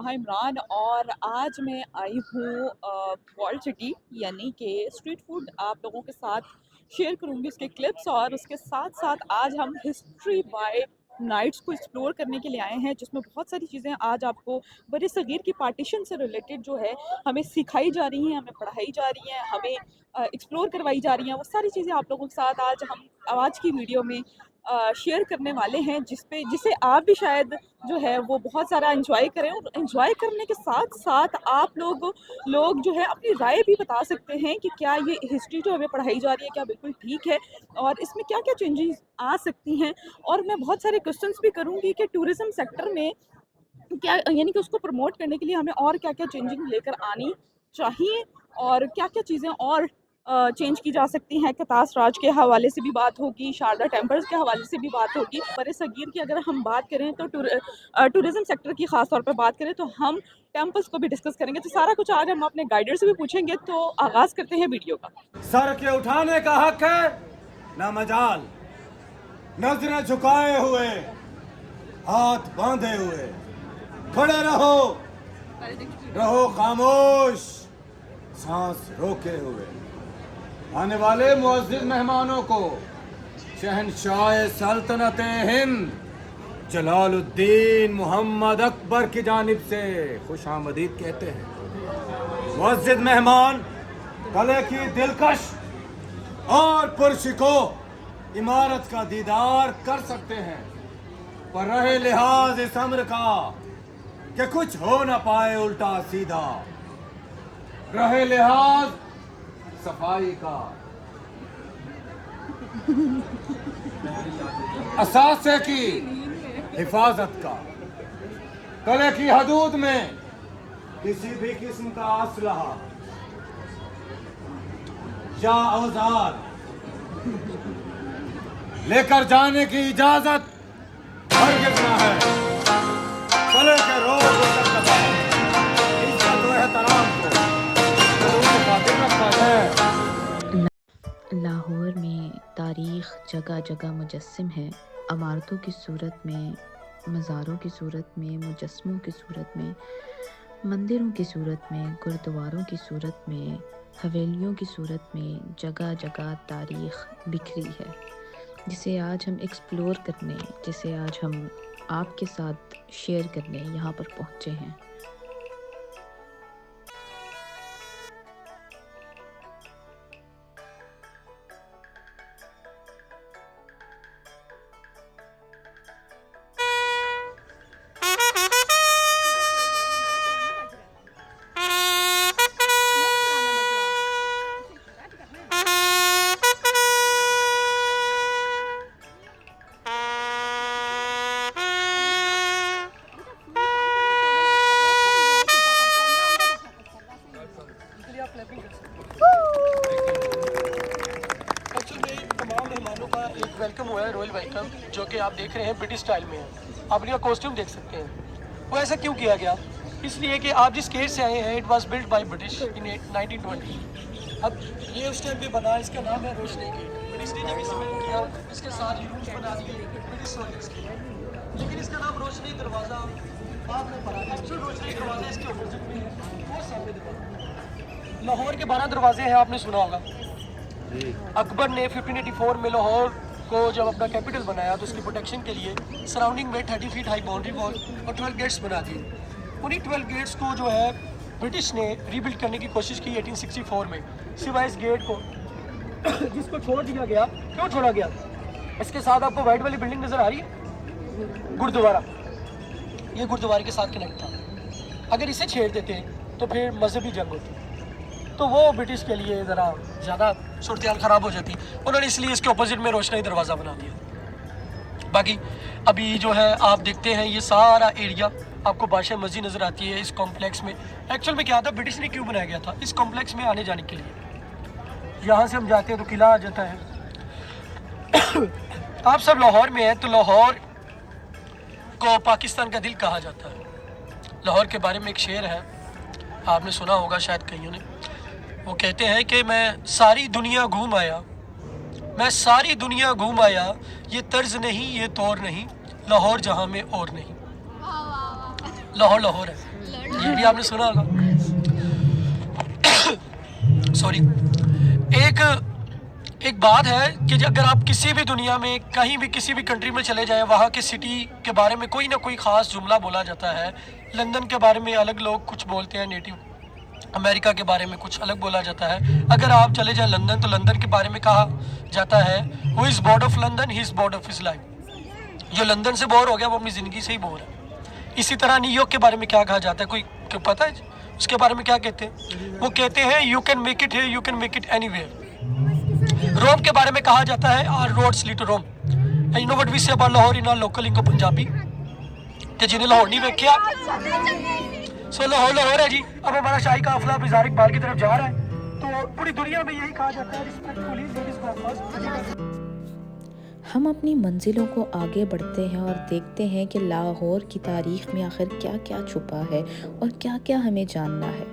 स्वाहा इमरान और आज मैं आई हूँ वॉल सिटी यानी कि स्ट्रीट फूड आप लोगों के साथ शेयर करूँगी उसके क्लिप्स और उसके साथ साथ आज हम हिस्ट्री बाय नाइट्स को एक्सप्लोर करने के लिए आए हैं जिसमें बहुत सारी चीज़ें आज आपको बड़े सगीर की पार्टीशन से रिलेटेड जो है हमें सिखाई जा रही हैं, हमें पढ़ाई जा रही हैं, हमें एक्सप्लोर करवाई जा रही हैं। वो सारी चीज़ें आप लोगों के साथ आज हम आवाज़ की वीडियो में शेयर करने वाले हैं जिसे आप भी शायद जो है वो बहुत सारा एंजॉय करें और एंजॉय करने के साथ साथ आप लोग जो है अपनी राय भी बता सकते हैं कि क्या ये हिस्ट्री जो हमें पढ़ाई जा रही है क्या बिल्कुल ठीक है और इसमें क्या क्या चेंजेस आ सकती हैं। और मैं बहुत सारे क्वेश्चंस भी करूँगी कि टूरिज़्म सेक्टर में क्या यानी कि उसको प्रमोट करने के लिए हमें और क्या क्या चेंजिंग लेकर आनी चाहिए और क्या क्या चीज़ें और चेंज की जा सकती हैं। कतास राज के हवाले से भी बात होगी, शारदा टेम्पल्स के हवाले से भी बात होगी। बड़े सगीर की अगर हम बात करें तो टूरिज़्म सेक्टर की ख़ास तौर पर बात करें तो हम टेम्पल्स को भी डिस्कस करेंगे। तो सारा कुछ आज हम अपने गाइडर से भी पूछेंगे। तो आगाज़ करते हैं वीडियो का। सर के उठाने का हक है ना मजाल, नजरें झुकाए हुए, हाथ बांधे हुए खड़े रहो खामोश, सांस रोके हुए। आने वाले मुअज़्ज़िज़ मेहमानों को शहंशाह सल्तनत हिंद जलालुद्दीन मोहम्मद अकबर की जानिब से खुशामदीद कहते हैं। मुअज़्ज़िज़ मेहमान गले की दिलकश और पुरशिको इमारत का दीदार कर सकते हैं, पर रहे लिहाज इस अम्र का कि कुछ हो न पाए उल्टा सीधा, रहे लिहाज सफाई का, असासे की हिफाजत का, गले की हदूद में किसी भी किस्म का असलहा या औजार लेकर जाने की इजाजत हरगिज़ ना है। गले के रोग इज्जत व एहतराम को खातिर रखा है। लाहौर में तारीख़ जगह जगह मुजस्सिम है, इमारतों की सूरत में, मज़ारों की सूरत में, मुजस्समों की सूरत में, मंदिरों की सूरत में, गुरुद्वारों की सूरत में, हवेलियों की सूरत में जगह जगह तारीख़ बिखरी है, जिसे आज हम एक्सप्लोर करने, जिसे आज हम आपके साथ शेयर करने यहाँ पर पहुँचे हैं। वेलकम हुआ है, रॉयल वेलकम, जो कि आप देख रहे हैं ब्रिटिश स्टाइल में है। आप इनका कॉस्ट्यूम देख सकते हैं। वो ऐसा क्यों किया गया? इसलिए कि आप जिस गेट से आए हैं it was built by British in 1920। अब ये उस टाइम पे बना, इसका नाम है रोशनी गेट। ब्रिटिश ने जब इसे बिल्ड किया इसके साथ ही रूम्स बना दिए ब्रिटिश सोल्जर्स के, लेकिन इसका नाम रोशनी दरवाज़ा बाद में पड़ा। एक्चुअल रोशनी दरवाज़ा इसके अपोजिट में है, वो सामने दरवाज़ा। लाहौर के 12 दरवाजे हैं, आपने सुना होगा। अकबर ने 1584 में लाहौर को जब अपना कैपिटल बनाया तो उसकी प्रोटेक्शन के लिए सराउंडिंग में 30 फीट हाई बाउंड्री वॉल और 12 गेट्स बना दिए। उन्हीं 12 गेट्स को जो है ब्रिटिश ने रीबिल्ड करने की कोशिश की 1864 में, सिवाय इस गेट को जिसको छोड़ दिया गया। क्यों छोड़ा गया? इसके साथ आपको वाइट वाली बिल्डिंग नज़र आ रही है, गुरुद्वारा, ये गुरुद्वारे के साथ कनेक्ट था। अगर इसे छेड़ देते तो फिर मजहबी जंग होती, तो वो ब्रिटिश के लिए ज़रा ज़्यादा सूरत ख़राब हो जाती। उन्होंने इसलिए इसके अपोजिट में रोशनी दरवाज़ा बना दिया। बाकी अभी जो है आप देखते हैं ये सारा एरिया आपको बादशाह मस्जिद नज़र आती है। इस कॉम्प्लेक्स में एक्चुअल में क्या था, ब्रिटिश ने क्यों बनाया गया था? इस कॉम्प्लेक्स में आने जाने के लिए। यहाँ से हम जाते हैं तो किला आ जाता है। आप सब लाहौर में हैं तो लाहौर को पाकिस्तान का दिल कहा जाता है। लाहौर के बारे में एक शेर है, आपने सुना होगा शायद कईयों ने। वो कहते हैं कि मैं सारी दुनिया घूम आया, मैं सारी दुनिया घूम आया, ये तर्ज नहीं ये तौर नहीं, लाहौर जहाँ में और नहीं। लाहौर लाहौर है। ये भी आपने सुना होगा। सॉरी। एक बात है कि अगर आप किसी भी दुनिया में कहीं भी किसी भी कंट्री में चले जाएं, वहाँ के सिटी के बारे में कोई ना कोई ख़ास जुमला बोला जाता है। लंदन के बारे में अलग लोग कुछ बोलते हैं, नेटिव अमेरिका के बारे में कुछ अलग बोला जाता है। अगर आप चले जाएं लंदन, तो लंदन के बारे में कहा जाता है who is board of London, he is board of his life. जो लंदन से बोर हो गया वो अपनी ज़िंदगी से ही बोर है। इसी तरह न्यूयॉर्क के बारे में क्या कहा जाता है, कोई पता है उसके बारे में क्या कहते हैं? वो कहते हैं you can make it here, you can make it anywhere. Rome के बारे में कहा जाता है all roads lead to Rome. You know what we say about Lahore in our local lingo Punjabi, कि जिन्हें लाहौर नहीं देखा सो लाहौर है जी। अब हमारा शाही काफिला बिजार इकबाल की तरफ जा रहा है, तो पूरी दुनिया में यही कहा जाता है रिस्पेक्टफुली लेडीज गो फर्स्ट। हम अपनी मंजिलों को आगे बढ़ते हैं और देखते हैं कि लाहौर की तारीख में आखिर क्या क्या छुपा है और क्या क्या हमें जानना है।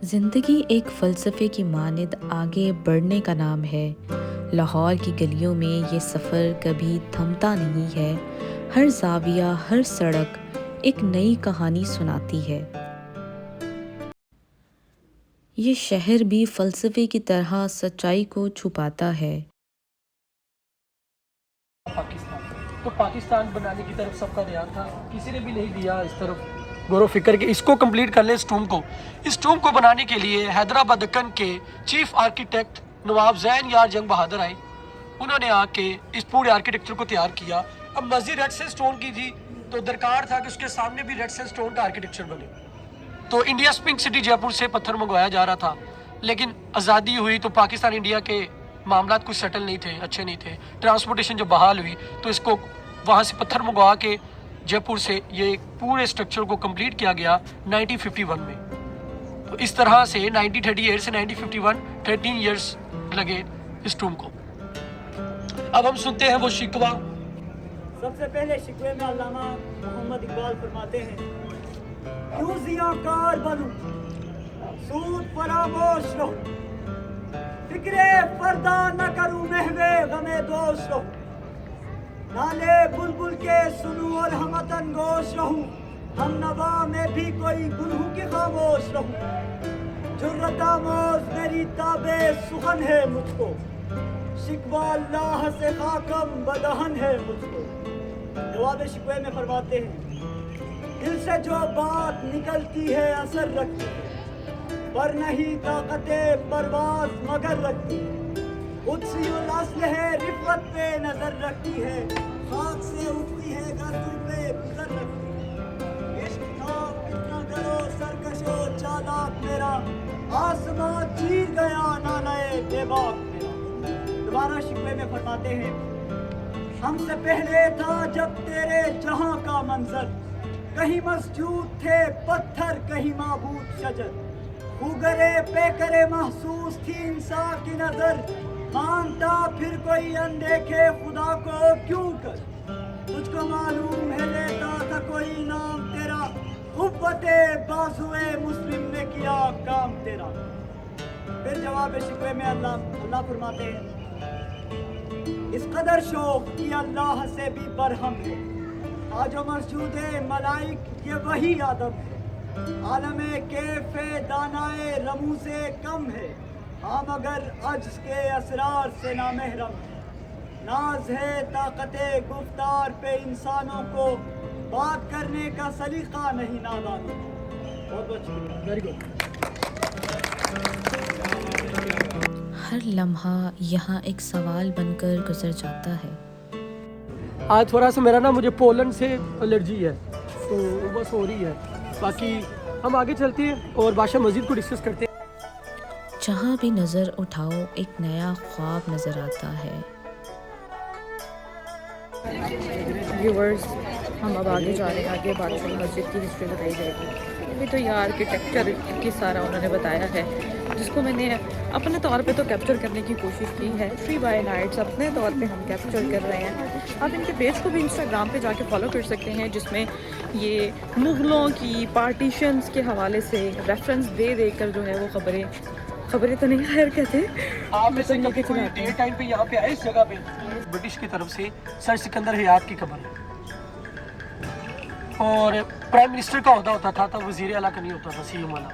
ज़िंदगी एक फ़लसफ़े की मानिद आगे बढ़ने का नाम है। लाहौर की गलियों में ये सफ़र कभी थमता नहीं है। हर ज़ाविया, हर सड़क एक नई कहानी सुनाती है। ये शहर भी फ़लसफ़े की तरह सच्चाई को छुपाता है। तो पाकिस्तान बनाने की तरफ सबका ध्यान था, किसी ने भी नहीं दिया इस तरफ गौर फिक्र के इसको कंप्लीट कर ले इस टूम को बनाने के लिए हैदराबाद दक्कन के चीफ आर्किटेक्ट नवाब जैन यार जंग बहादुर आए। उन्होंने आके इस पूरे आर्किटेक्चर को तैयार किया। अब मस्जिद रेड सेंड स्टोन की थी, तो दरकार था कि उसके सामने भी रेड सेंड स्टोन का आर्किटेक्चर बने। तो इंडिया पिंक सिटी जयपुर से पत्थर मंगवाया जा रहा था, लेकिन आज़ादी हुई तो पाकिस्तान इंडिया के मामला कुछ सेटल नहीं थे, अच्छे नहीं थे। ट्रांसपोर्टेशन जब बहाल हुई तो इसको वहाँ से पत्थर मंगवा के जयपुर से ये पूरे स्ट्रक्चर को कंप्लीट किया गया 1951 में। तो इस तरह से 1938 से 1951 13 इयर्स लगे इस टूम को। अब हम सुनते हैं वो शिकवा। सबसे पहले शिकवे में अल्लामा मोहम्मद इकबाल फरमाते हैं, क्यों ज़ियाकार बनूं सूद फरामोश रहूं, फिक्रे फरदा न करूं महवे गमे दोष रहूं, नाले बुलबुल के सुनूं और हमतन गोश रहूं, हम नवा में भी कोई गुलहू की खामोश रहूं, जुर्रतामोज मेरी ताबे सुखन है मुझको, शिकवा अल्लाह से खाकम बदहन है मुझको। जवाब शिकवे में फरमाते हैं, दिल से जो बात निकलती है असर रखती है, पर नहीं ताकते परवाज मगर रखती है, कुदसी असल है रिफ़त पे नजर रखती है, खाक से उठती है गर्दन पे गुजर रखती है, इश्क था कितना करो सरकशो चालाक मेरा, आसमां चीर गया नानाए बेबाक मेरा। दोबारा शिकवे में फरमाते हैं, हमसे पहले था जब तेरे जहां का मंजर, कहीं मस्जूद थे पत्थर कहीं माबूद शजर, उगरे पे करे महसूस थी इंसान की नजर, मानता फिर कोई अनदेखे खुदा को क्यों कर, तुझको मालूम है लेता था कोई नाम तेरा, खुब्बते बाजुए मुस्लिम ने किया काम तेरा। फिर जवाब शिकवे में अल्लाह फरमाते हैं, इस कदर शौक कि अल्लाह से भी बरहम है, आज मस्जूद मलाइक ये वही आदम है, आलम कैफे दानाए रमू से कम है, हाँ मगर अज्ज के असरार से नामहरम है, नाज है ताकते गुफ्तार पे इंसानों को, बात करने का सलीका नहीं नादानों को। बहुत बहुत शुक्रिया, वेरी गुड। हर लम्हा यहाँ एक सवाल बनकर गुजर जाता है। आज थोड़ा सा मेरा ना मुझे पोलन से एलर्जी है, तो बस हो रही है। बाकी हम आगे चलते हैं और बादशाह मस्जिद को डिस्कस करते हैं। जहाँ भी नज़र उठाओ एक नया ख्वाब नज़र आता है। व्यूवर्स, हम अब आगे जा रहे हैं, आगे बादशाह मस्जिद की हिस्ट्री बताई जाएगी। अभी तो ये आर्किटेक्चर की सारा उन्होंने बताया है, जिसको मैंने अपने तौर पे तो कैप्चर करने की कोशिश की है। 3 बाय नाइट्स अपने तौर पे हम कैप्चर कर रहे हैं। आप इनके पेज को भी इंस्टाग्राम पे जाके फॉलो कर सकते हैं, जिसमें ये मुग़लों की पार्टीशंस के हवाले से रेफरेंस दे देकर जो है वो खबरें तो नहीं खैर कहते आप में से कभी कोई डे टाइम पे यहाँ पे आए इस जगह पे? ब्रिटिश की तरफ से सर सिकंदर हयात की कब्र है। और प्राइम मिनिस्टर का ओहदा होता था, तब वज़ीर आला का नहीं होता था, सीएम वाला,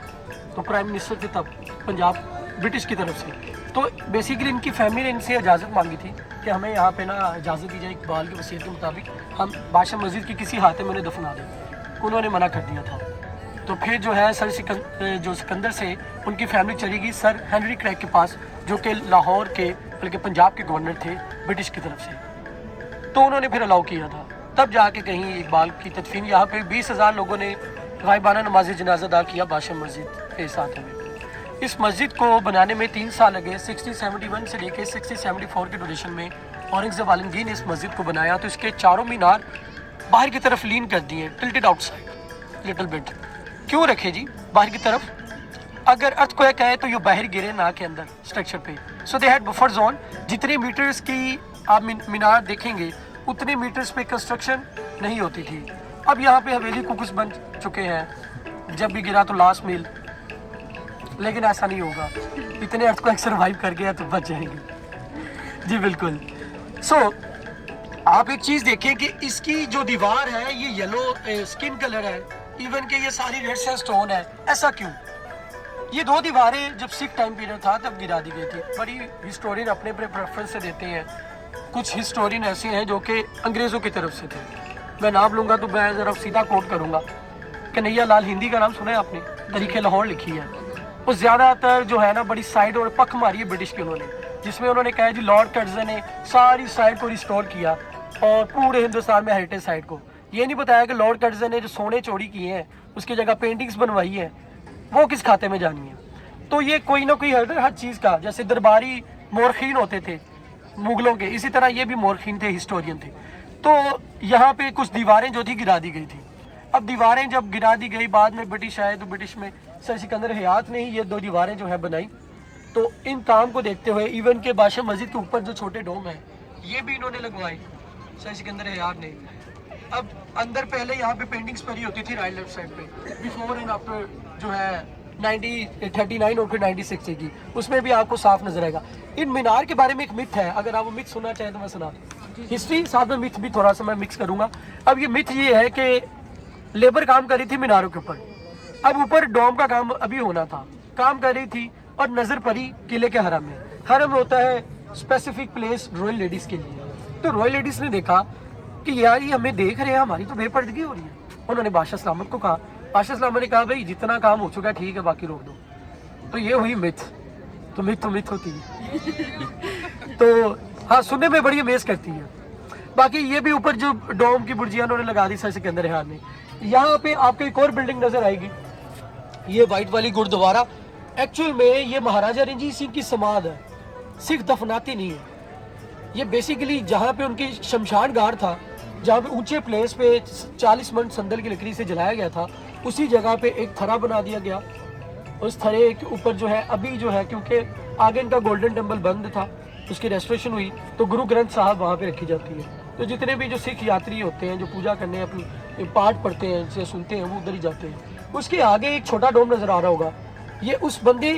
तो प्राइम मिनिस्टर थे तब पंजाब ब्रिटिश की तरफ से। तो बेसिकली इनकी फैमिली ने इनसे इजाज़त मांगी थी कि हमें यहाँ पे ना इजाज़त दी जाए, इकबाल की वसीयत के मुताबिक हम बादशाह मस्जिद की किसी हाथे में उन्हें दफना दें। उन्होंने मना कर दिया था। तो फिर जो है सिकंदर से उनकी फैमिली चली गई सर हेनरी क्रैग के पास, जो कि लाहौर के बल्कि पंजाब के गवर्नर थे ब्रिटिश की तरफ से। तो उन्होंने फिर अलाउ किया था, तब जाके कहीं इकबाल की तदफीन, यहाँ पे 20,000 लोगों ने गायबाना नमाज जनाजा अदा किया बादशाह मस्जिद के साथ में। इस मस्जिद को बनाने में 3 साल लगे। 1671 से लेकर 1674 के ड्यूरेशन में औरंगजेब आलमगीर ने इस मस्जिद को बनाया। तो इसके चारों मीनार बाहर की तरफ लीन कर दिए, टिल्टेड आउटसाइड लिटिल बिट। क्यों रखे जी बाहर की तरफ? अगर अर्थक्वेक आए तो ये बाहर गिरे ना के अंदर स्ट्रक्चर पे। सो दे हैड बफर जोन। जितने मीटर्स की आप मीनार देखेंगे उतने मीटर्स पे कंस्ट्रक्शन नहीं होती थी। अब यहाँ पे हवेली कुछ बन चुके हैं, जब भी गिरा तो लास्ट मील, लेकिन ऐसा नहीं होगा। इतने अर्थक्वेक सर्वाइव कर गया तो बच जाएंगे जी, बिल्कुल। सो आप एक चीज़ देखें कि इसकी जो दीवार है ये येलो स्किन कलर है, इवन कि ये सारी रेड सैंडस्टोन है। ऐसा क्यों? ये 2 दीवारें जब सिख टाइम पीरियड था तब गिरा दी गई थी। बड़ी हिस्टोरियन अपने अपने प्रेफरेंस से देते हैं। कुछ हिस्टोरियन ऐसे हैं जो कि अंग्रेज़ों की तरफ से थे। मैं नाम लूँगा तो मैं ज़रा सीधा कोट करूँगा। कन्हैया लाल हिंदी का नाम सुना है आपने? तरीक़े लाहौर लिखी है। वो ज़्यादातर जो है ना बड़ी साइड और पक मारी है ब्रिटिश के उन्होंने, जिसमें उन्होंने कहा जी लॉर्ड कर्जन ने सारी साइड को रिस्टोर किया और पूरे हिंदुस्तान में हेरिटेज साइड को। ये नहीं बताया कि लॉर्ड कर्जन ने जो सोने चोरी किए हैं उसकी जगह पेंटिंग्स बनवाई है, वो किस खाते में जानी है। तो ये कोई ना कोई हर चीज़ का, जैसे दरबारी मोरखीन होते थे मुगलों के, इसी तरह ये भी मोरखीन थे, हिस्टोरियन थे। तो यहाँ पे कुछ दीवारें जो थी गिरा दी गई थी। अब दीवारें जब गिरा दी गई, बाद में ब्रिटिश आए तो ब्रिटिश में सर सिकंदर हयात ने ही ये 2 दीवारें जो है बनाई। तो इन काम को देखते हुए इवन के बादशाह मस्जिद के ऊपर जो छोटे डोम है ये भी इन्होंने लगवाए सर सिकंदर हयात ने। अब अंदर पहले यहाँ पे पेंटिंग्स पड़ी होती थी राइट लेफ्ट साइड पे, बिफोर एंड आफ्टर जो है 1939 और फिर 1960 की, उसमें भी आपको साफ नजर आएगा। इन मीनार के बारे में एक मिथ है, अगर आप वो मिथ सुनना चाहें तो मैं सुना। हिस्ट्री साथ में मिथ भी थोड़ा सा मैं मिक्स करूंगा। अब ये मिथ ये है कि लेबर काम कर रही थी मीनारों के ऊपर, अब ऊपर डोम का काम अभी होना था, काम कर रही थी और नजर पड़ी किले के हरम में। हरम होता है स्पेसिफिक प्लेस रॉयल लेडीज के लिए। तो रॉयल लेडीज ने देखा कि यार ये हमें देख रहे हैं, हमारी तो बेपर्दगी हो रही है। उन्होंने बादशाह सलामत को कहा, बादशाह सलामत ने कहा भाई जितना काम हो चुका है ठीक है, बाकी रोक दो। तो ये हुई मिथ। तो मिथ होती है तो हाँ, सुनने में बड़ी अमेज करती है। बाकी ये भी ऊपर जो डोम की बुर्जियां उन्होंने लगा दी सर सिकंदर हयात ने। यहाँ पे आपको एक और बिल्डिंग नजर आएगी, ये वाइट वाली गुरुद्वारा। एक्चुअल में ये महाराजा रणजीत सिंह की समाध है, सिख दफनाती नहीं है। ये बेसिकली जहाँ पे उनकी शमशान घाट था, जहाँ पे ऊंचे प्लेस पे 40 मन संदल की लकड़ी से जलाया गया था, उसी जगह पे एक थरा बना दिया गया। उस थरे के ऊपर जो है अभी जो है, क्योंकि आगे इनका गोल्डन टेम्पल बंद था, उसकी रेस्टोरेशन हुई, तो गुरु ग्रंथ साहब वहाँ पे रखी जाती है। तो जितने भी जो सिख यात्री होते हैं जो पूजा करने अपनी पाठ पढ़ते हैं, से सुनते हैं, वो उधर ही जाते हैं। उसके आगे एक छोटा डोम नजर आ रहा होगा, ये उस बंदे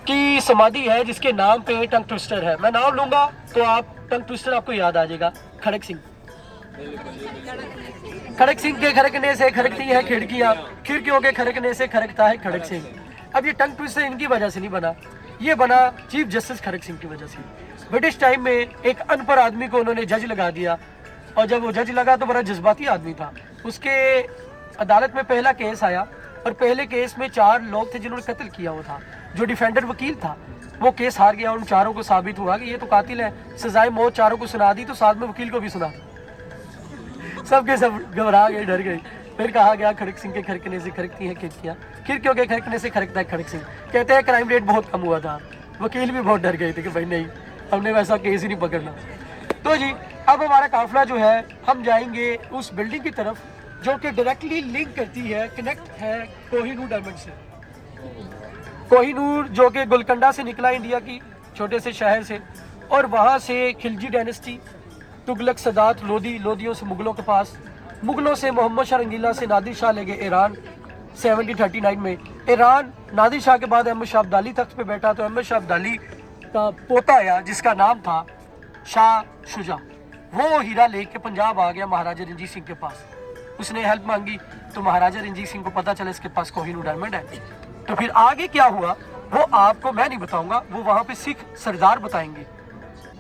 की समाधि है जिसके नाम पे टंग ट्विस्टर है। मैं नाम लूंगा तो आप टंग ट्विस्टर आपको याद आ जाएगा, खड़क सिंह। खड़क सिंह के खड़कने से खड़कती है खिड़कियां, खिड़कियों के खड़कने से खड़कता है खड़क सिंह। अब ये टंग ट्विस्टर इनकी वजह से नहीं बना, ये बना चीफ जस्टिस खड़क सिंह की वजह से। ब्रिटिश टाइम में एक अनपढ़ आदमी को उन्होंने जज लगा दिया, और जब वो जज लगा तो बड़ा जज्बाती आदमी था। उसके अदालत में पहला केस आया, और पहले केस में 4 लोग थे जिन्होंने कत्ल किया हुआ था। जो डिफेंडर वकील था वो केस हार गया, उन चारों को साबित हुआ कि ये तो कातिल है, सजाए मौत चारों को सुना दी, तो साथ में वकील को भी सुना दी। सबके सब घबरा गए, डर गए। फिर कहा गया खड़क सिंह के खड़कने से खड़कती है खिड़कियाँ, खिड़कियों के खड़कने से खड़कता है खड़क सिंह। कहते हैं क्राइम रेट बहुत कम हुआ था, वकील भी बहुत डर गए थे कि भाई नहीं, हमने वैसा केस ही नहीं पकड़ना। तो जी अब हमारा काफिला जो है, हम जाएंगे उस बिल्डिंग की तरफ जो कि डायरेक्टली लिंक करती है, कनेक्ट है कोहिनूर डायमंड से। कोहिनूर जो कि गोलकंडा से निकला, इंडिया की छोटे से शहर से, और वहाँ से खिलजी डायनेस्टी, तुगलक, सदात, लोदी, लोदियों से मुगलों के पास, मुगलों से मोहम्मद शाह रंगीला से नादिर शाह ले गए ईरान 1739 में। ईरान नादिर शाह के बाद अहमद शाह अब्दाली तख्त पे बैठा, तो अहमद शाह अब्दाली का पोता आया जिसका नाम था शाह शुजा। वो हीरा लेके पंजाब आ गया महाराजा रंजीत सिंह के पास। उसने हेल्प मांगी तो महाराजा रंजीत सिंह को पता चला इसके पास कोहिनूर डायमंड है। तो फिर आगे क्या हुआ वो आपको मैं नहीं बताऊंगा, वो वहाँ पे सिख सरदार बताएंगे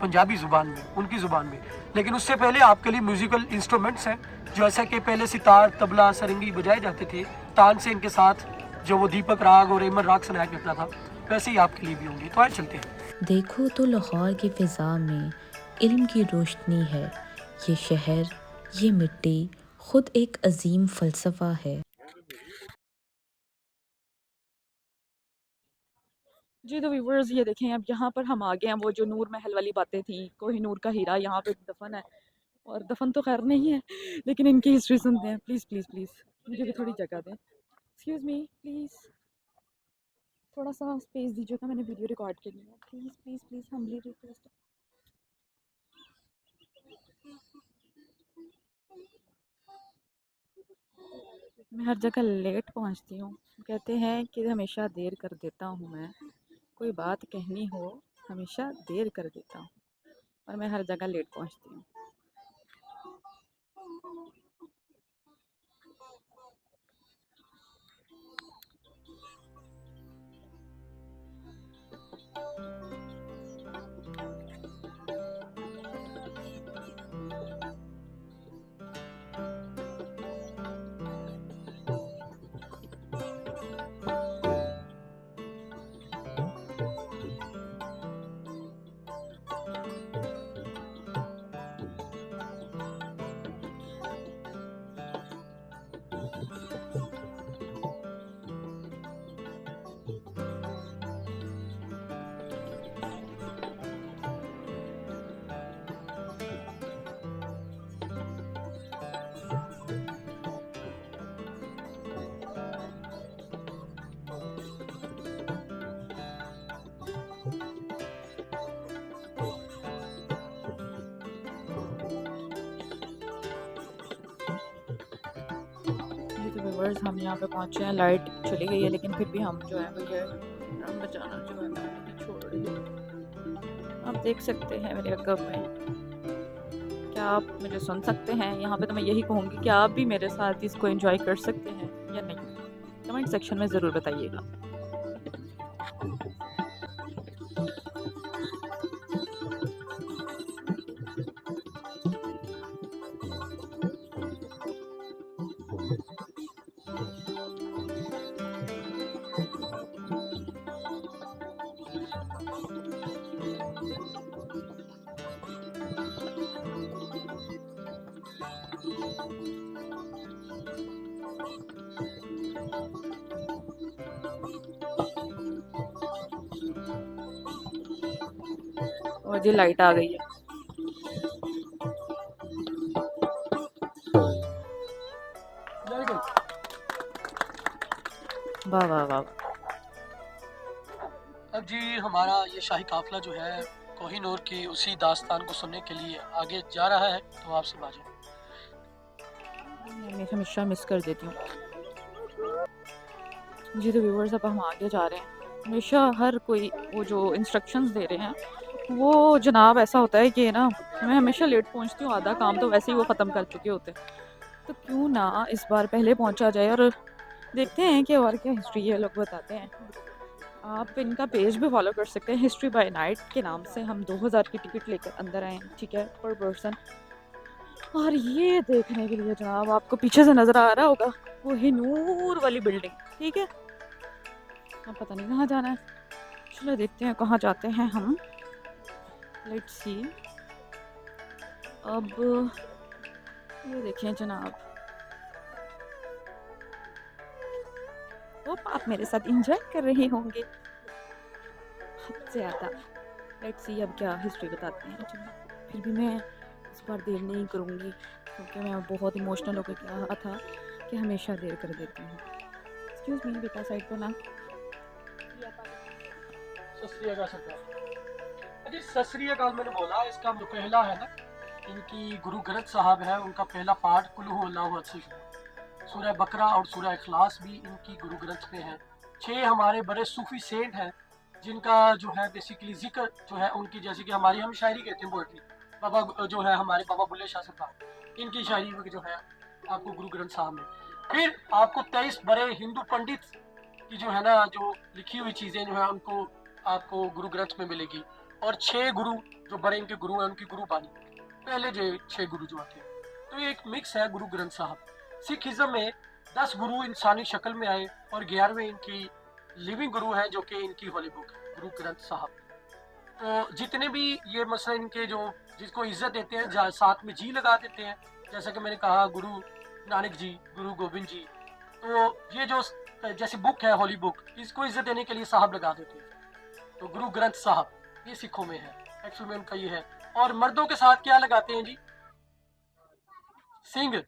पंजाबी जुबान में, उनकी जुबान में। लेकिन उससे पहले आपके लिए म्यूजिकल इंस्ट्रूमेंट्स हैं, जैसा कि पहले सितार, तबला, सरंगी बजाए जाते थे तानसेन के साथ, जो वो दीपक राग और एमन राग सुनाया करता था, वैसे ही आपके लिए भी होंगे। तो आए चलते हैं। देखो तो लाहौर की फ़िज़ा में इल्म की रोशनी है। ये शहर, ये मिट्टी खुद एक अजीम फ़लसफ़ा है। जी तो व्यूवर्स ये देखें, अब यहाँ पर हम आ गए हैं, वो जो नूर महल वाली बातें थी, कोहिनूर का हीरा यहाँ पे दफन है। और दफन तो खैर नहीं है, लेकिन इनकी हिस्ट्री सुनते हैं। प्लीज़ प्लीज़ प्लीज़ मुझे भी थोड़ी जगह दें। एक्सक्यूज़ मी प्लीज़, थोड़ा सा स्पेस दीजिएगा, मैंने वीडियो रिकॉर्ड करनी है। Please please please humbly request. मैं हर जगह लेट पहुंचती हूँ। कहते हैं कि हमेशा देर कर देता हूँ मैं, कोई बात कहनी हो हमेशा देर कर देता हूँ, और मैं हर जगह लेट पहुंचती हूँ। व्यूवर्स हम यहाँ पे पहुँचे हैं, लाइट चली गई है, लेकिन फिर भी हम जो है मुझे ड्रम बजाना जो है मैं नहीं छोड़ रही हूँ। आप देख सकते हैं मेरे अकब में। क्या आप मुझे सुन सकते हैं? यहाँ पे तो मैं यही कहूँगी कि आप भी मेरे साथ इसको एंजॉय कर सकते हैं या नहीं, कमेंट सेक्शन में ज़रूर बताइएगा। और जी लाइट आ गई है। वाह वाह वाह। अब जी हमारा ये शाही काफिला जो है कोहिनूर की उसी दास्तान को सुनने के लिए आगे जा रहा है। तो आपसे बाजू मैं हमेशा मिस कर देती हूँ। जी तो व्यूवर्स अब हम आगे जा रहे हैं। हमेशा हर कोई वो जो इंस्ट्रक्शंस दे रहे हैं वो जनाब ऐसा होता है कि ना मैं हमेशा लेट पहुँचती हूँ, आधा काम तो वैसे ही वो ख़त्म कर चुके होते हैं। तो क्यों ना इस बार पहले पहुँचा जाए और देखते हैं कि और क्या हिस्ट्री है, लोग बताते हैं। आप इनका पेज भी फॉलो कर सकते हैं, हिस्ट्री बाय नाइट के नाम से। हम 2000 की टिकट लेकर अंदर आए हैं, ठीक है, पर पर्सन। और ये देखने के लिए जनाब आपको पीछे से नज़र आ रहा होगा कोहिनूर वाली बिल्डिंग, ठीक है। अब पता नहीं कहाँ जाना है, चलो देखते हैं कहाँ जाते हैं हम। Let's see. अब ये देखें जनाब, तो आप मेरे साथ एंजॉय कर रहे होंगे हद से ज़्यादा। लेट्स सी अब क्या हिस्ट्री बताते हैं। चलो फिर भी मैं इस बार देर नहीं करूँगी, क्योंकि मैं बहुत इमोशनल होकर कहा था कि हमेशा देर कर देती हूँ। एक्सक्यूज़ मी बेटा, साइड पर ना। सत श्री अकाल मैंने बोला, इसका जो पहला है ना, इनकी गुरु ग्रंथ साहब है, उनका पहला पाठ कुल हु अल्लाहु अहद, सूरह बकरा और सूरह इखलास भी इनकी गुरु ग्रंथ में है। 6 हमारे बड़े सूफी सेंट हैं जिनका जो है बेसिकली जिक्र जो है उनकी, जैसे कि हमारी हम शायरी कहते हैं पोएट्री, बाबा जो है हमारे बाबा बुल्ले शाह साहब, इनकी शायरी में जो है आपको गुरु ग्रंथ साहब में, फिर आपको 23 बड़े हिंदू पंडित की जो है ना जो लिखी हुई चीज़ें जो है उनको आपको गुरु ग्रंथ में मिलेगी, और 6 गुरु जो बड़े इनके गुरु हैं उनकी गुरु बानी, पहले जो 6 गुरु जो आते हैं, तो ये एक मिक्स है गुरु ग्रंथ साहब। सिखिज्म में 10 गुरु इंसानी शक्ल में आए और 11वें इनकी लिविंग गुरु है जो कि इनकी होली बुक है गुरु ग्रंथ साहब। तो जितने भी ये मसला इनके जो जिसको इज्जत देते हैं साथ में जी लगा देते हैं, जैसा कि मैंने कहा गुरु नानक जी, गुरु गोविंद जी, तो ये जो जैसी बुक है होली बुक, इसको इज्जत देने के लिए साहब लगा देते हैं। तो गुरु ग्रंथ साहब ये सिखों में है, एक्चुअल में उनका ये है। और मर्दों के साथ क्या लगाते हैं जी? सिंह,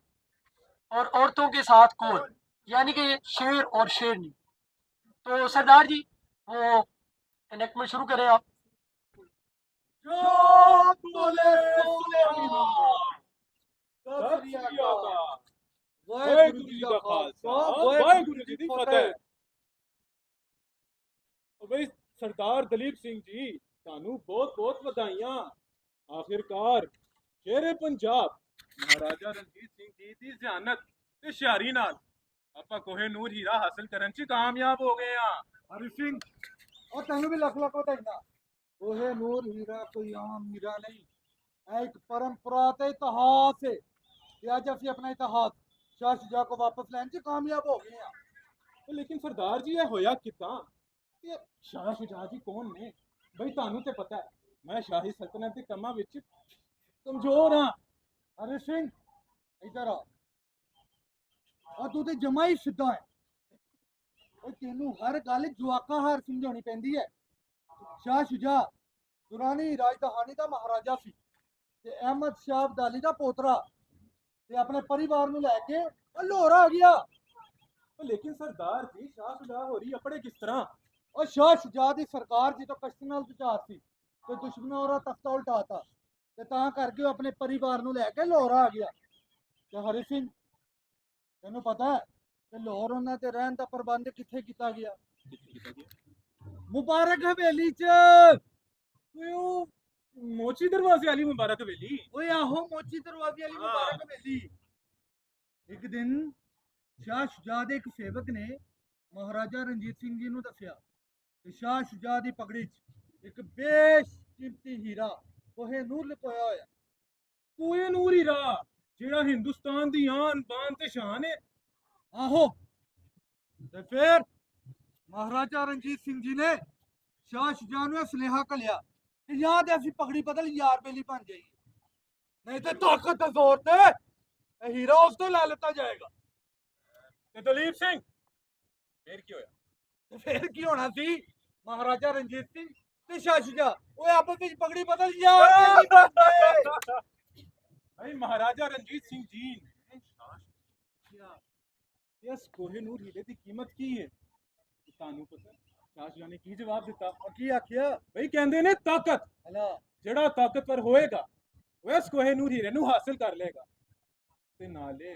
और औरतों के साथ कोर, यानी कि शेर और शेरनी। तो सरदार जी वो एनेक्टमेंट शुरू करें आप। ਵਾਹਿਗੁਰੂ ਜੀ ਦਾ ਖਾਲਸਾ ਵਾਹਿਗੁਰੂ ਜੀ ਦੀ ਫਤਿਹ। ਬਈ ਸਰਦਾਰ ਦਲੀਪ ਸਿੰਘ ਜੀ, ਤੁਹਾਨੂੰ ਬਹੁਤ ਬਹੁਤ ਵਧਾਈਆਂ। ਆਖਿਰਕਾਰ ਸ਼ੇਰੇ ਪੰਜਾਬ ਮਹਾਰਾਜਾ ਰਣਜੀਤ ਸਿੰਘ ਜੀ ਦੀ ਜ਼ਿਆਨਤ ਤੇ ਹੁਸ਼ਿਆਰੀ ਨਾਲ ਆਪਾਂ ਕੋਹੇ ਨੂਰ ਹੀਰਾ ਹਾਸਲ ਕਰਨ 'ਚ ਕਾਮਯਾਬ ਹੋ ਗਏ ਆ। हरि सिंह और तेनू भी लख लख बधाइयां। ओहे नूर हीरा कोई आम हीरा नहीं, है एक परंपरा ते इतिहास है कि अज असीं अपना इतिहास शाह शुजा को वापस लैन च कामयाब हो गए हैं। लेकिन सरदार जी ਇਹ ਹੋਇਆ ਕਿੱਦਾਂ? ਇਹ ਸ਼ਾਹ ਸ਼ੁਜਾ ਜੀ ਕੌਣ ਨੇ? ਬਈ ਤੁਹਾਨੂੰ ਤੇ ਪਤਾ ਹੈ ਮੈਂ ਸ਼ਾਹੀ ਸਲਤਨਤ ਦੇ ਕੰਮਾਂ ਵਿੱਚ ਕਮਜ਼ੋਰ ਹਾਂ। हरि सिंह इधर आ, और तू ते जमा ही सीधा है। ਉਹ ਤੈਨੂੰ ਹਰ ਗੱਲ ਜਵਾਕਾ ਹਾਰ ਸਮਝਾਉਣੀ ਪੈਂਦੀ ਹੈ। ਸ਼ਾਹ ਸ਼ੁਜਾ ਦੁਰਾਨੀ ਰਾਜਧਾਨੀ ਦਾ ਮਹਾਰਾਜਾ ਸੀ ਤੇ ਅਹਿਮਦ ਸ਼ਾਹ ਅਬਦਾਲੀ ਦਾ ਪੋਤਰਾ, ਤੇ ਆਪਣੇ ਪਰਿਵਾਰ ਨੂੰ ਲੈ ਕੇ ਉਹ ਲਾਹੌਰ ਆ ਗਿਆ। लेकिन सरदार जी शाह शुजा हो रही अपने किस तरह? ਉਹ ਸ਼ਾਹ ਸ਼ੁਜਾ ਦੀ ਸਰਕਾਰ ਜੀ ਤੋਂ ਕਸ਼ਤ ਨਾਲ ਵਿਚਾਰ ਸੀ ਤੇ ਦੁਸ਼ਮਣਾਂ ਉਹਦਾ ਤਖਤਾ ਉਲਟਾਤਾ, ਤੇ ਤਾਂ ਕਰਕੇ ਉਹ ਆਪਣੇ ਪਰਿਵਾਰ ਨੂੰ ਲੈ ਕੇ ਲਾਹੌਰ ਆ ਗਿਆ। ਤੇ ਹਰੀ ਸਿੰਘ ਤੈਨੂੰ ਪਤਾ ਹੈ ਕਿ ਲਾਹੌਰ ਉਹਨਾਂ ਤੇ ਰਹਿਣ ਦਾ ਪ੍ਰਬੰਧ ਕਿੱਥੇ ਕੀਤਾ ਗਿਆ? ਮੁਬਾਰਕ ਹਵੇਲੀ ਚ। मोची दरवाजे वाली मुबारक हवेली। ਓਏ ਆਹੋ ਮੋਚੀ ਦਰਵਾਜ਼ੇ ਵਾਲੀ ਮੁਬਾਰਕ ਹਵੇਲੀ। ਇੱਕ ਦਿਨ ਸ਼ਾਹ ਸ਼ੁਜਾ ਦੇ ਇੱਕ ਸੇਵਕ ਨੇ ਮਹਾਰਾਜਾ ਰਣਜੀਤ ਸਿੰਘ ਜੀ ਨੂੰ ਦੱਸਿਆ ਕਿ ਸ਼ਾਹ ਸ਼ੁਜਾ ਦੀ ਪਗੜੀ 'ਚ ਇੱਕ ਬੇਸ਼ਕੀਮਤੀ ਹੀਰਾ ਕੋਹੇ ਨੂਰ ਲੁਕੋਇਆ ਹੋਇਆ। कोहे नूर हीरा जेड़ा हिंदुस्तान दी आन बान ते शान है। ਆਹੋ, ਤੇ ਫਿਰ ਮਹਾਰਾਜਾ ਰਣਜੀਤ ਸਿੰਘ ਜੀ ਨੇ ਸ਼ਾਹ ਸ਼ੁਜਾ ਨੂੰ ਇਹ ਸੁਨੇਹਾ ਘੱਲਿਆ ਕਿ ਜਾਂ ਤੇ ਅਸੀਂ ਪਗੜੀ ਬਦਲ ਯਾਰ ਬੇਲੀ ਬਣ ਜਾਈਏ, ਨਹੀਂ ਤੇ ਤਾਕਤ ਦੇ ਜ਼ੋਰ ਤੇ ਇਹ ਹੀਰਾ ਉਸ ਤੋਂ ਲੈ ਲਿੱਤਾ ਜਾਏਗਾ। ते दलीप सिंह फिर की होया? ਤੇ ਫਿਰ ਕੀ ਹੋਣਾ ਸੀ? ਮਹਾਰਾਜਾ ਰਣਜੀਤ ਸਿੰਘ ਤੇ ਸ਼ਾਹ ਸ਼ੁਜਾ ਉਹ ਆਪਸ ਵਿੱਚ ਪਗੜੀ ਬਦਲ ਯਾਰ ਬੇਲੀ ਬਣ ਗਏ। भाई महाराजा रणजीत सिंह जी ने इस कोहे नूर हीरे की कीमत की है? तानू पता शाह शुजा ने की जवाब दिता? और की आखिया? भाई कहंदे ने ताकत हला जेड़ा ताकतवर होएगा वो इस कोहे नूर हीरे नू हासिल कर लेगा। ते नाले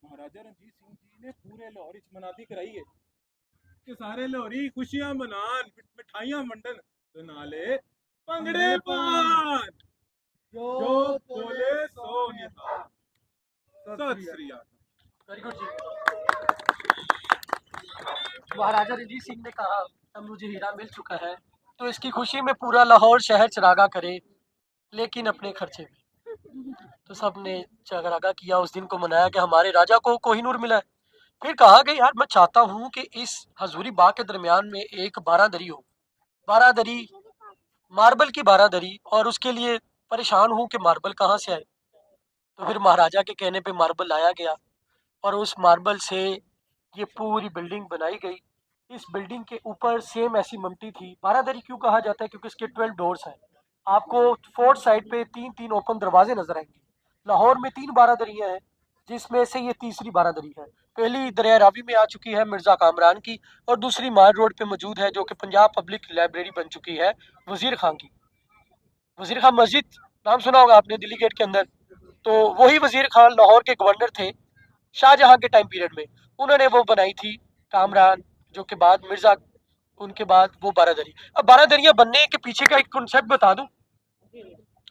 महाराजा रणजीत सिंह जी ने पूरे लाहौर विच मनादी कराई है कि सारे लाहौरी खुशियां मनान, मिठाइयां वंडन, ते नाले भंगड़े पान। जो बोले सो निभाओ। सत श्री अकाल। वेरी गुड जी। महाराजा रणजीत सिंह ने कहा अब मुझे हीरा मिल चुका है तो इसकी खुशी में पूरा लाहौर शहर चरागा करे, लेकिन अपने खर्चे में। तो सब ने चरागा किया, उस दिन को मनाया कि हमारे राजा को कोहिनूर मिला है। फिर कहा कि यार मैं चाहता हूँ कि इस हजूरी बाग के दरमियान में एक बारादरी हो, बारादरी मार्बल की बारादरी, और उसके लिए परेशान हूँ कि मार्बल कहाँ से आए। तो फिर महाराजा के कहने पे मार्बल लाया गया और उस मार्बल से ये पूरी बिल्डिंग बनाई गई। इस बिल्डिंग के ऊपर सेम ऐसी ममटी थी। बारादरी क्यों कहा जाता है? क्योंकि इसके 12 डोर्स हैं। आपको 4 साइड पे 3-3 ओपन दरवाजे नजर आएंगे। लाहौर में 3 बारादरियाँ हैं जिसमें से ये तीसरी बारादरी है। पहली दरिया रावी में आ चुकी है मिर्ज़ा कामरान की, और दूसरी मार रोड पे मौजूद है जो कि पंजाब पब्लिक लाइब्रेरी बन चुकी है वजीर खान की। वजीर खान मस्जिद नाम सुना होगा आपने, दिल्ली गेट के अंदर। तो वही वजीर खान लाहौर के गवर्नर थे शाहजहां के टाइम पीरियड में, उन्होंने वो बनाई थी कामरान, जो के बाद मिर्जा, उनके बाद वो बारादरी। अब बारादरियां बनने के पीछे का एक कॉन्सेप्ट बता दूं।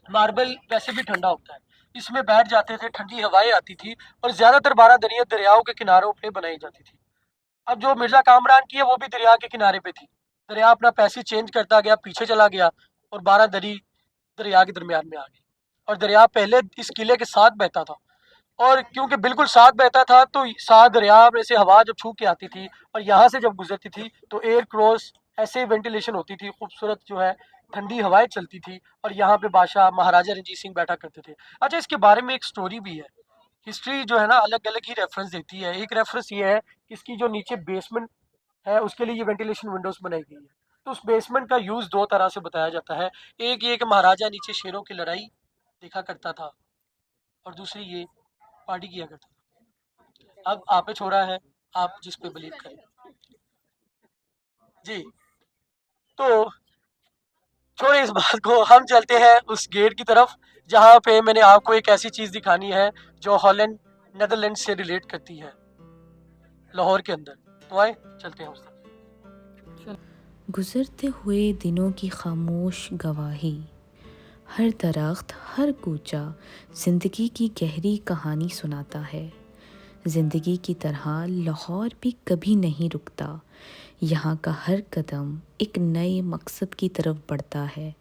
मार्बल वैसे भी ठंडा होता है, इसमें बैठ जाते थे, ठंडी हवाएं आती थी और ज़्यादातर बारादरियाँ दरियाओं के किनारों पे बनाई जाती थी। अब जो मिर्ज़ा कामरान की है वो भी दरिया के किनारे पे थी। दरिया अपना पैसेज चेंज करता गया, पीछे चला गया और बारादरी दरिया के दरमियान में आ गई। और दरिया पहले इस किले के साथ बहता था, और क्योंकि बिल्कुल साथ बहता था तो साथ दरिया में से हवा जब छू के आती थी और यहाँ से जब गुजरती थी तो एयर क्रॉस ऐसे वेंटिलेशन होती थी, खूबसूरत जो है ठंडी हवाएं चलती थी और यहाँ पे बादशाह महाराजा रणजीत सिंह बैठा करते थे। अच्छा, इसके बारे में एक स्टोरी भी है। हिस्ट्री जो है ना अलग अलग ही रेफरेंस देती है। एक रेफरेंस ये है कि इसकी जो नीचे बेसमेंट है उसके लिए ये वेंटिलेशन विंडोज बनाई गई है। तो उस बेसमेंट का यूज दो तरह से बताया जाता है। एक ये कि महाराजा नीचे शेरों की लड़ाई देखा करता था और दूसरी ये पार्टी किया करता था। अब आप पे छोड़ा है, आप जिस पे बिलीव करें। जी, तो छोड़े इस बात को, हम चलते हैं उस गेट की तरफ जहाँ पे मैंने आपको एक ऐसी चीज दिखानी है जो हॉलैंड नेदरलैंड से रिलेट करती है लाहौर के अंदर। तो आए चलते हैं उस तरफ। गुज़रते हुए दिनों की खामोश गवाही, हर दरख्त हर कूचा ज़िंदगी की गहरी कहानी सुनाता है। ज़िंदगी की तरह लाहौर भी कभी नहीं रुकता। यहाँ का हर कदम एक नए मकसद की तरफ बढ़ता है।